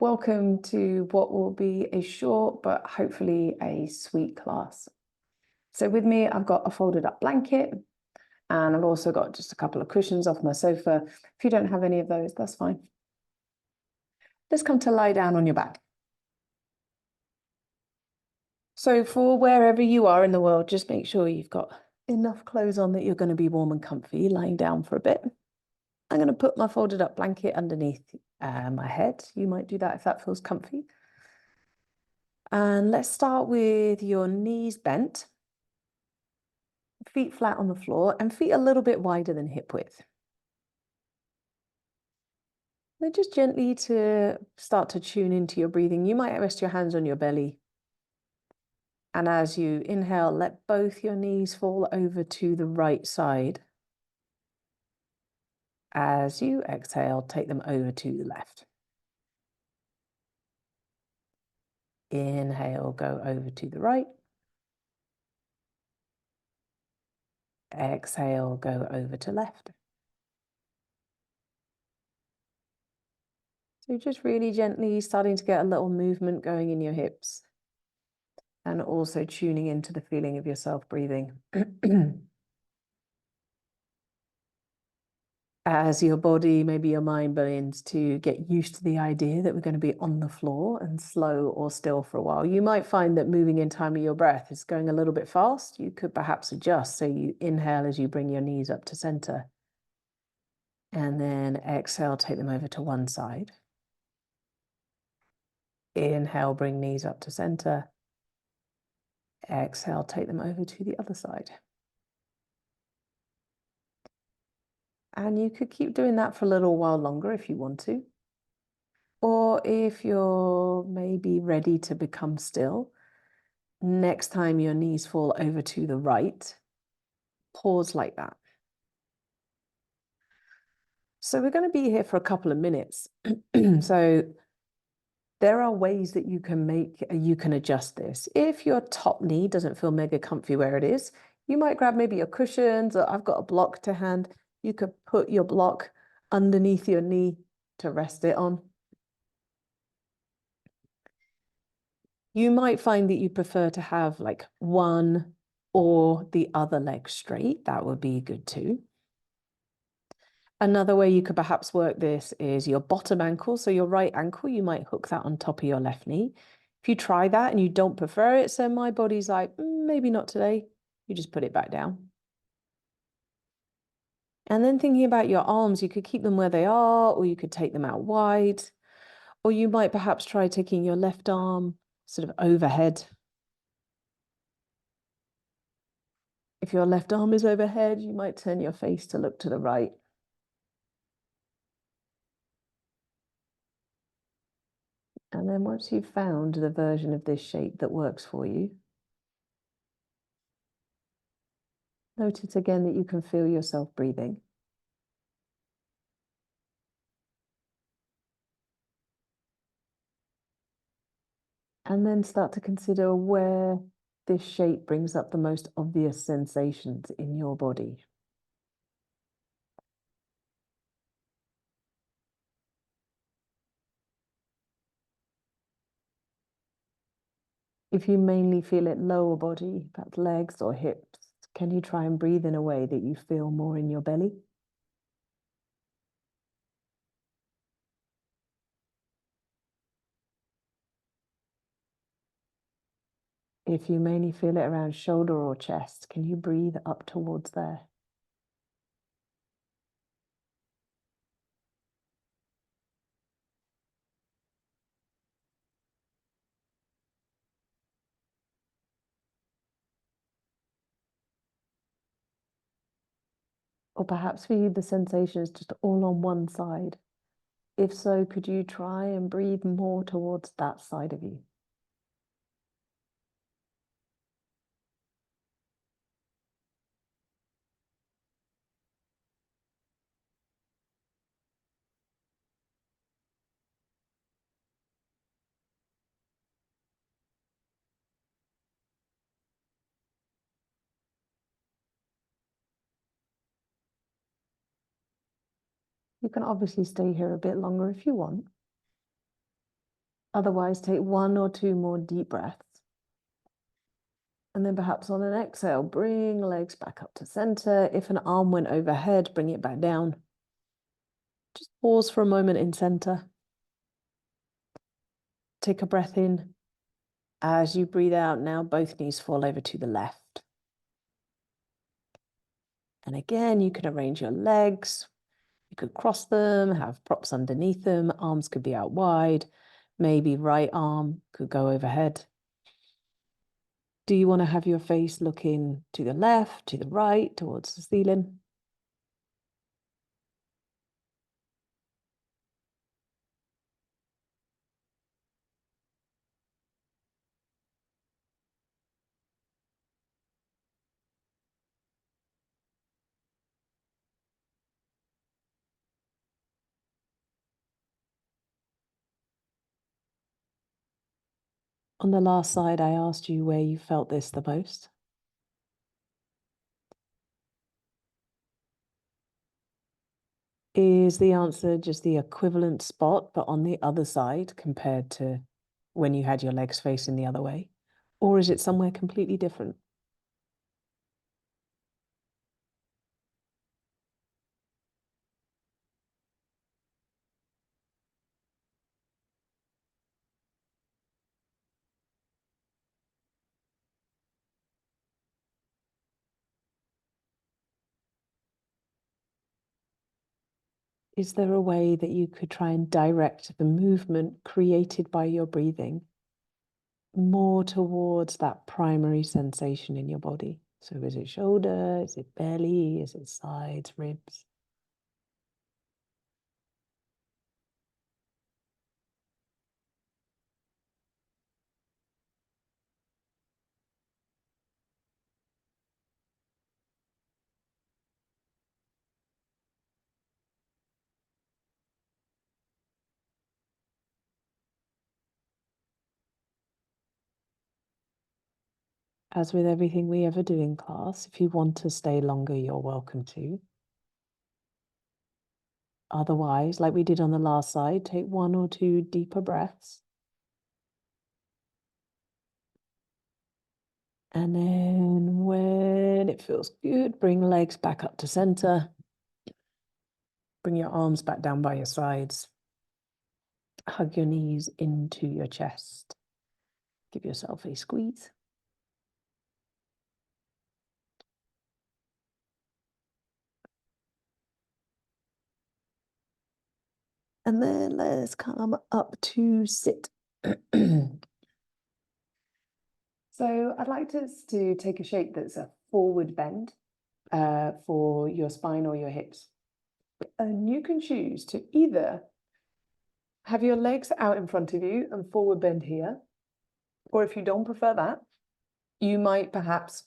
Welcome to what will be a short but hopefully a sweet class. So with me, I've got a folded up blanket and I've also got just a couple of cushions off my sofa. If you don't have any of those, that's fine. Just come to lie down on your back. So for wherever you are in the world, just make sure you've got enough clothes on that you're going to be warm and comfy lying down for a bit. I'm going to put my folded up blanket underneath my head. You might do that if that feels comfy. And let's start with your knees bent, feet flat on the floor, and feet a little bit wider than hip width. Then just gently to start to tune into your breathing. You might rest your hands on your belly. And as you inhale, let both your knees fall over to the right side. As you exhale, take them over to the left. Inhale, go over to the right. Exhale, go over to left. So just really gently starting to get a little movement going in your hips and also tuning into the feeling of yourself breathing. As your body, maybe your mind begins to get used to the idea that we're going to be on the floor and slow or still for a while. You might find that moving in time with your breath is going a little bit fast. You could perhaps adjust. So you inhale as you bring your knees up to center. And then exhale, take them over to one side. Inhale, bring knees up to center. Exhale, take them over to the other side. And you could keep doing that for a little while longer if you want to. Or if you're maybe ready to become still, next time your knees fall over to the right, pause like that. So we're going to be here for a couple of minutes. So there are ways that you can adjust this. If your top knee doesn't feel mega comfy where it is, you might grab maybe your cushions, or I've got a block to hand. You could put your block underneath your knee to rest it on. You might find that you prefer to have like one or the other leg straight. That would be good too. Another way you could perhaps work this is your bottom ankle. So your right ankle, you might hook that on top of your left knee. If you try that and you don't prefer it, so my body's like, maybe not today, you just put it back down. And then thinking about your arms, you could keep them where they are, or you could take them out wide, or you might perhaps try taking your left arm sort of overhead. If your left arm is overhead, you might turn your face to look to the right. And then once you've found the version of this shape that works for you, notice again that you can feel yourself breathing. And then start to consider where this shape brings up the most obvious sensations in your body. If you mainly feel it lower body, perhaps legs or hips, can you try and breathe in a way that you feel more in your belly? If you mainly feel it around shoulder or chest, can you breathe up towards there? Or perhaps for you, the sensation is just all on one side. If so, could you try and breathe more towards that side of you? You can obviously stay here a bit longer if you want. Otherwise, take one or two more deep breaths. And then perhaps on an exhale, bring legs back up to center. If an arm went overhead, bring it back down. Just pause for a moment in center. Take a breath in. As you breathe out, now both knees fall over to the left. And again, you can arrange your legs. You could cross them, have props underneath them. Arms could be out wide. Maybe right arm could go overhead. Do you want to have your face looking to the left, to the right, towards the ceiling? On the last side, I asked you where you felt this the most. Is the answer just the equivalent spot, but on the other side compared to when you had your legs facing the other way? Or is it somewhere completely different? Is there a way that you could try and direct the movement created by your breathing more towards that primary sensation in your body? So is it shoulder? Is it belly? Is it sides, ribs? As with everything we ever do in class, if you want to stay longer, you're welcome to. Otherwise, like we did on the last side, take one or two deeper breaths. And then when it feels good, bring legs back up to center. Bring your arms back down by your sides. Hug your knees into your chest. Give yourself a squeeze. And then let's come up to sit. So I'd like us to take a shape that's a forward bend for your spine or your hips. And you can choose to either have your legs out in front of you and forward bend here, or if you don't prefer that, you might perhaps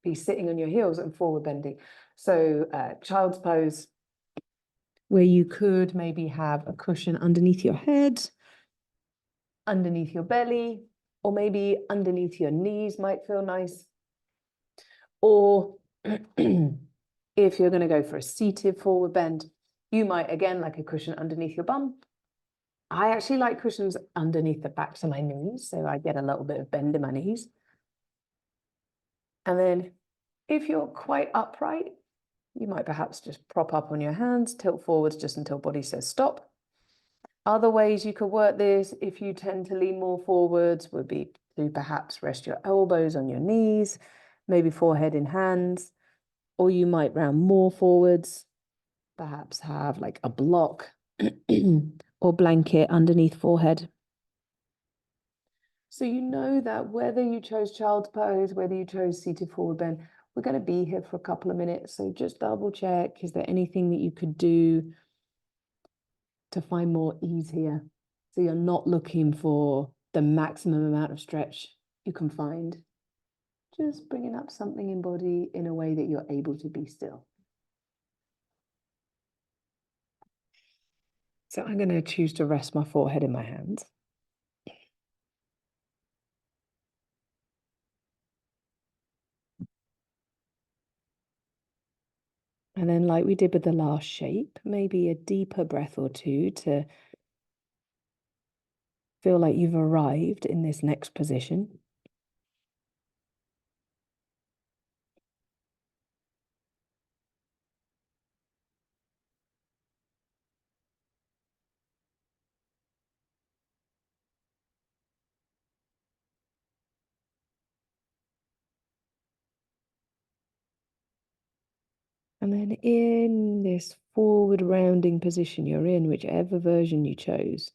be sitting on your heels and forward bending. So child's pose, where you could maybe have a cushion underneath your head, underneath your belly, or maybe underneath your knees might feel nice. Or if you're going to go for a seated forward bend, you might, again, like a cushion underneath your bum. I actually like cushions underneath the backs of my knees, so I get a little bit of bend in my knees. And then if you're quite upright, you might perhaps just prop up on your hands, tilt forwards just until body says stop. Other ways you could work this, if you tend to lean more forwards, would be to perhaps rest your elbows on your knees, maybe forehead in hands, or you might round more forwards, perhaps have like a block or blanket underneath forehead. So you know that whether you chose child's pose, whether you chose seated forward bend, we're going to be here for a couple of minutes. So just double check, is there anything that you could do to find more ease here? So you're not looking for the maximum amount of stretch you can find. Just bringing up something in body in a way that you're able to be still. So I'm going to choose to rest my forehead in my hands. And then like we did with the last shape, maybe a deeper breath or two to feel like you've arrived in this next position. And then in this forward rounding position you're in, whichever version you chose,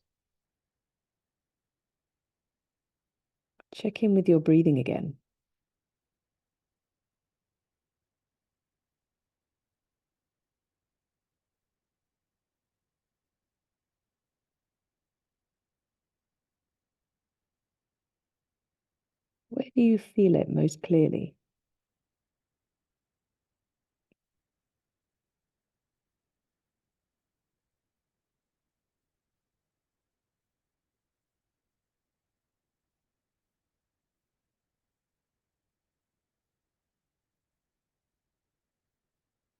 check in with your breathing again. Where do you feel it most clearly?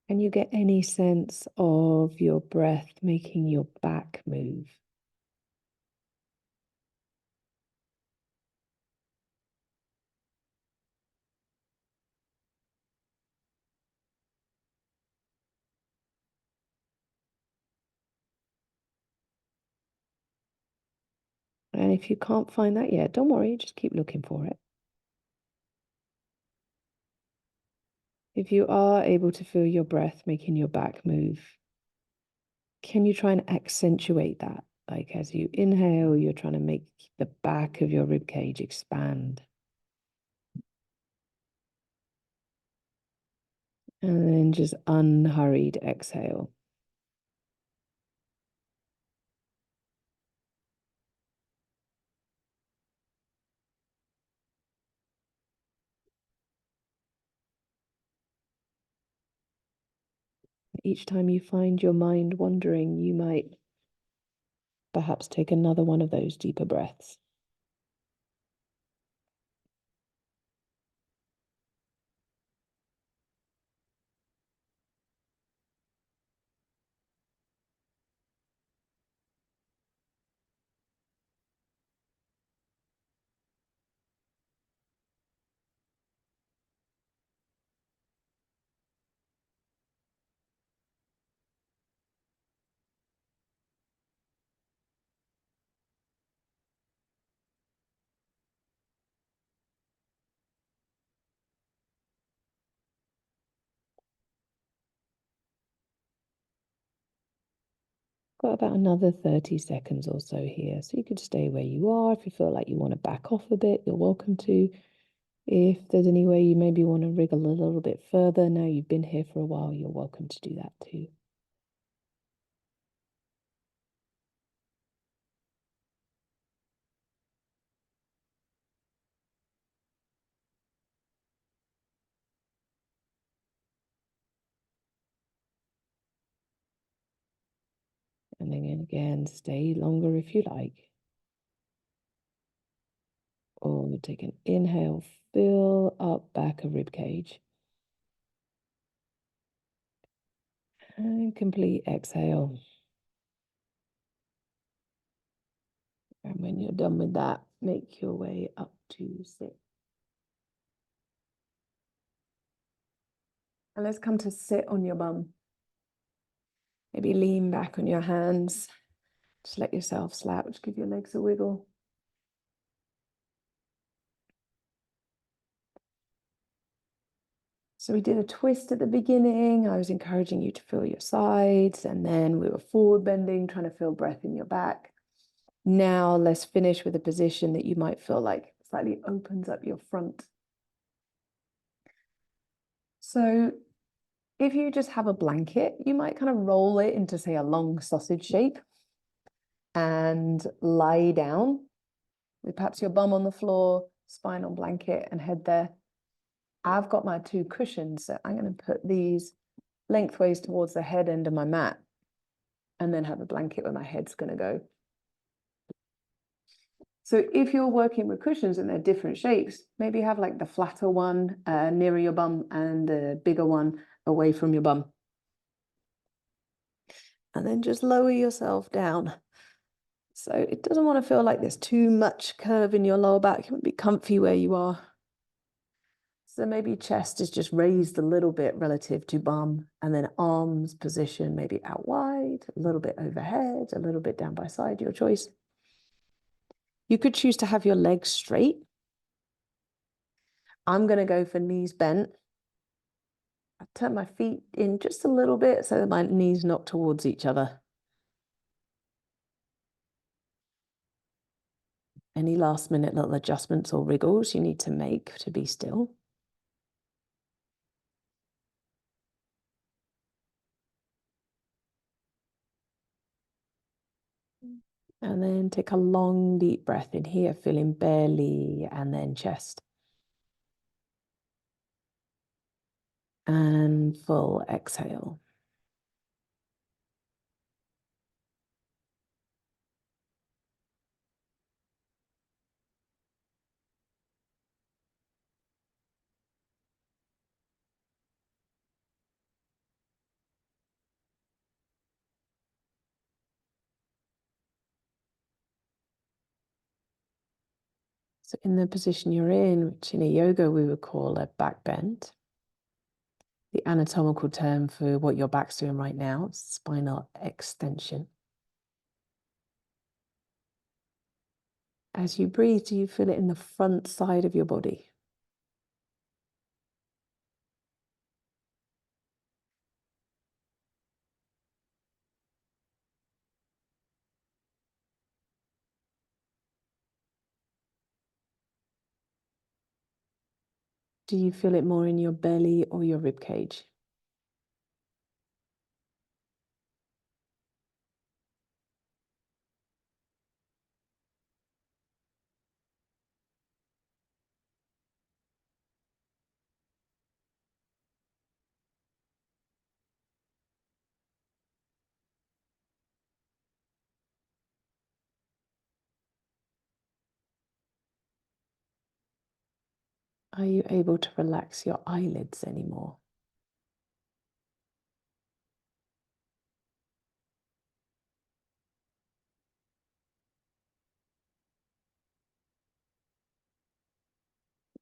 Can you get any sense of your breath making your back move? And if you can't find that yet, don't worry, just keep looking for it. If you are able to feel your breath making your back move, can you try and accentuate that? Like as you inhale, you're trying to make the back of your rib cage expand. And then just unhurried exhale. Each time you find your mind wandering, you might perhaps take another one of those deeper breaths. Got about another 30 seconds or so here. So you could stay where you are. If you feel like you want to back off a bit, you're welcome to. If there's any way you maybe want to wriggle a little bit further, now you've been here for a while, you're welcome to do that too. And then again, stay longer if you like. Or take an inhale, fill up back of rib cage. And complete exhale. And when you're done with that, make your way up to sit. And let's come to sit on your bum. Maybe lean back on your hands. Just let yourself slouch, give your legs a wiggle. So we did a twist at the beginning. I was encouraging you to feel your sides, and then we were forward bending, trying to feel breath in your back. Now let's finish with a position that you might feel like slightly opens up your front. So if you just have a blanket, you might kind of roll it into, say, a long sausage shape and lie down with perhaps your bum on the floor, spine on blanket, and head there. I've got my two cushions, so I'm going to put these lengthways towards the head end of my mat and then have a blanket where my head's going to go. So if you're working with cushions and they're different shapes, maybe have like the flatter one nearer your bum and the bigger one away from your bum. And then just lower yourself down. So it doesn't want to feel like there's too much curve in your lower back. You want to be comfy where you are. So maybe chest is just raised a little bit relative to bum, and then arms position maybe out wide, a little bit overhead, a little bit down by side, your choice. You could choose to have your legs straight. I'm going to go for knees bent. I turn my feet in just a little bit so that my knees knock towards each other. Any last minute little adjustments or wriggles you need to make to be still. And then take a long, deep breath in here, feeling belly and then chest. And full exhale. So in the position you're in, which in a yoga we would call a back bend, the anatomical term for what your back's doing right now is spinal extension. As you breathe, do you feel it in the front side of your body? Do you feel it more in your belly or your rib cage? Are you able to relax your eyelids anymore?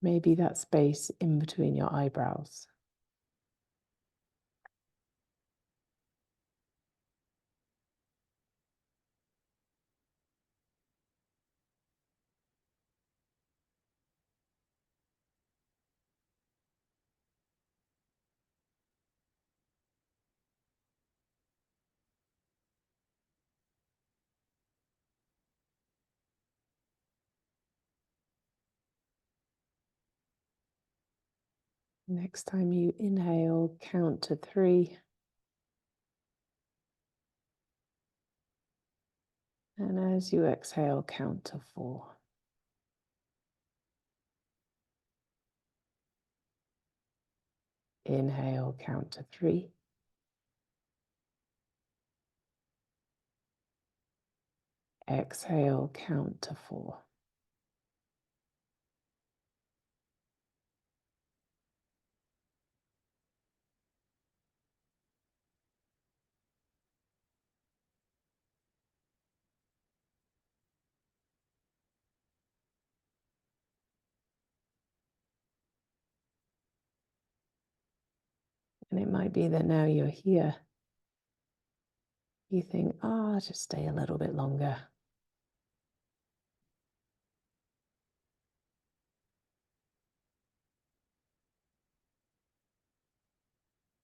Maybe that space in between your eyebrows. Next time you inhale, count to 3. And as you exhale, count to 4. Inhale, count to 3. Exhale, count to 4. And it might be that now you're here, you think, I'll just stay a little bit longer.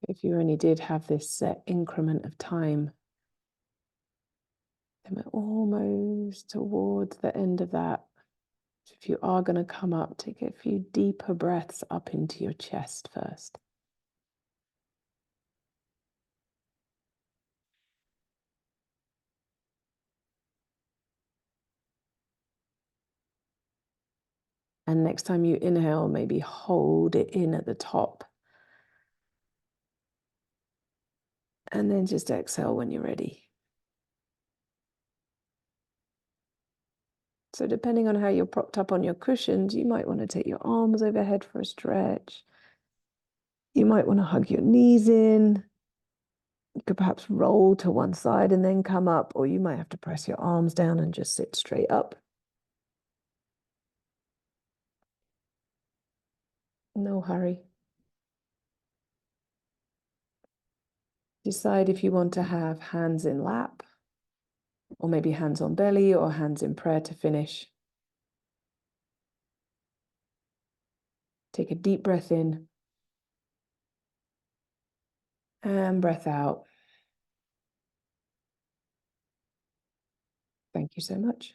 If you only did have this set increment of time, then we're almost towards the end of that. So if you are going to come up, take a few deeper breaths up into your chest first. And next time you inhale, maybe hold it in at the top. And then just exhale when you're ready. So depending on how you're propped up on your cushions, you might want to take your arms overhead for a stretch. You might want to hug your knees in. You could perhaps roll to one side and then come up, or you might have to press your arms down and just sit straight up. No hurry. Decide if you want to have hands in lap, or maybe hands on belly, or hands in prayer to finish. Take a deep breath in and breath out. Thank you so much.